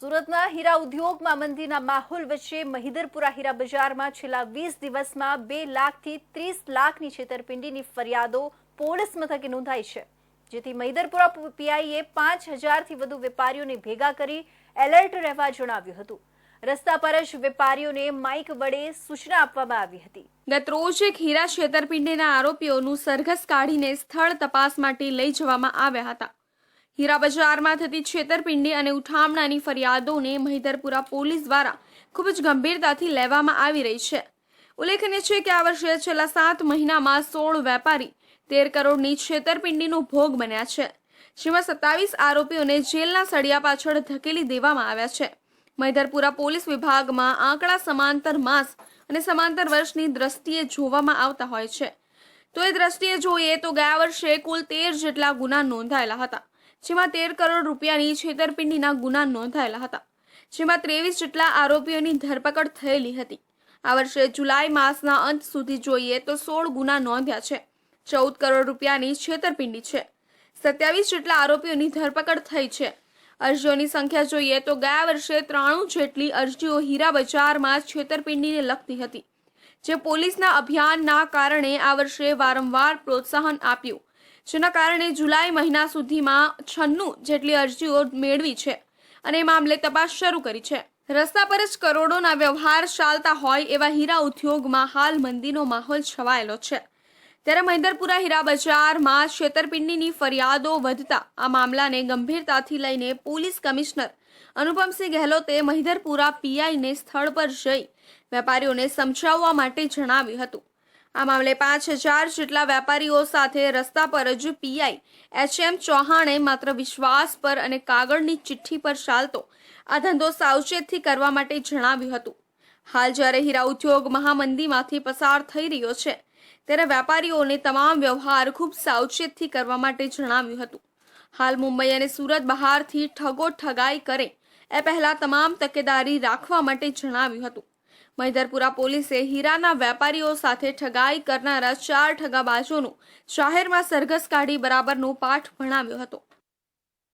સુરતના હીરા ઉદ્યોગમાં મંદીના માહોલ વચ્ચે મહિધરપુરા હીરા બજારમાં છેલ્લા 20 દિવસમાં 2 લાખથી 30 લાખની છેતરપિંડીની ફરિયાદો પોલીસ મથકે નોંધાઈ છે, જેથી મહિધરપુરા પીઆઈએ 5000થી વધુ વેપારીઓને ભેગા કરી એલર્ટ રહેવા જણાવ્યું હતું। રસ્તા પર જ વેપારીઓને માઇક વડે સૂચના આપવામાં આવી હતી। ગત રોજ એક હીરા છેતરપિંડીના આરોપીઓનું સરઘસ કાઢીને સ્થળ તપાસ માટે લઈ જવામાં આવ્યા હતા। હીરા બજારમાં થતી છેતરપિંડી અને ઉઠામણાની ફરિયાદોને મહિધરપુરા પોલીસ દ્વારા ખૂબ જ ગંભીરતાથી લેવામાં આવી રહી છે। ઉલ્લેખનીય છે કે આ વર્ષે છેલ્લા 7 મહિનામાં 16 વેપારી 13 કરોડની છેતરપિંડીનો ભોગ બન્યા છે, જેમાં 27 આરોપીઓને જેલના સળિયા પાછળ ધકેલી દેવામાં આવ્યા છે। મહિધરપુરા પોલીસ વિભાગમાં આંકડા સમાંતર માસ અને સમાંતર વર્ષની દ્રષ્ટિએ જોવામાં આવતા હોય છે। તો એ દ્રષ્ટિએ જોઈએ તો ગયા વર્ષે કુલ 13 જેટલા ગુના નોંધાયેલા હતા, જેમાં 13 કરોડ રૂપિયાની છેતરપિંડીના ગુના નોંધાયેલા હતા, જેમાં 23 જેટલા આરોપીઓની ધરપકડ થયેલી હતી। આ વર્ષે જુલાઈ માસના અંત સુધી જોઈએ તો 16 ગુના નોંધ્યા છે, 14 કરોડ રૂપિયાની છેતરપિંડી છે, 27 જેટલા આરોપીઓની ધરપકડ થઈ છે। અરજીઓની સંખ્યા જોઈએ તો ગયા વર્ષે 93 જેટલી અરજીઓ હીરા બજારમાં છેતરપિંડીને લગતી હતી, જે પોલીસના અભિયાનના કારણે આ વર્ષે વારંવાર પ્રોત્સાહન આપ્યું, જેના કારણે જુલાઈ મહિના સુધીમાં 96 જેટલી અરજીઓ મેળવી છે અને એ મામલે તપાસ શરૂ કરી છે। રસ્તા પર જ કરોડોના વ્યવહાર ચાલતા હોય એવા હીરા ઉદ્યોગમાં હાલ મંદીનો માહોલ છવાયેલો છે, ત્યારે મહિધરપુરા હીરા બજારમાં છેતરપિંડીની ફરિયાદો વધતા આ મામલાને ગંભીરતાથી લઈને પોલીસ કમિશનર અનુપમસિંહ ગહેલોતે મહિધરપુરા પીઆઈને સ્થળ પર જઈ વેપારીઓને સમજાવવા માટે જણાવ્યું હતું। આ મામલે 5000 જેટલા વેપારીઓ સાથે રસ્તા પર જ પીઆઈ એચ.એમ. ચૌહાણે માત્ર વિશ્વાસ પર અને કાગળની ચિઠ્ઠી પર ચાલતો આ ધંધો સાવચેતથી કરવા માટે જણાવ્યું હતું। હાલ જ્યારે હીરા ઉદ્યોગ મહામંદીમાંથી પસાર થઈ રહ્યો છે, ત્યારે વેપારીઓને તમામ વ્યવહાર ખૂબ સાવચેતથી કરવા માટે જણાવ્યું હતું। હાલ મુંબઈ અને સુરત બહારથી ઠગો ઠગાઈ કરે એ પહેલા તમામ તકેદારી રાખવા માટે જણાવ્યું હતું। મહિધરપુરા પોલીસે હીરાના વેપારીઓ સાથે ઠગાઈ કરનારા 4 ઠગાબાજોનું જાહેરમાં સરઘસ કાઢી બરાબરનો પાઠ ભણાવ્યો હતો।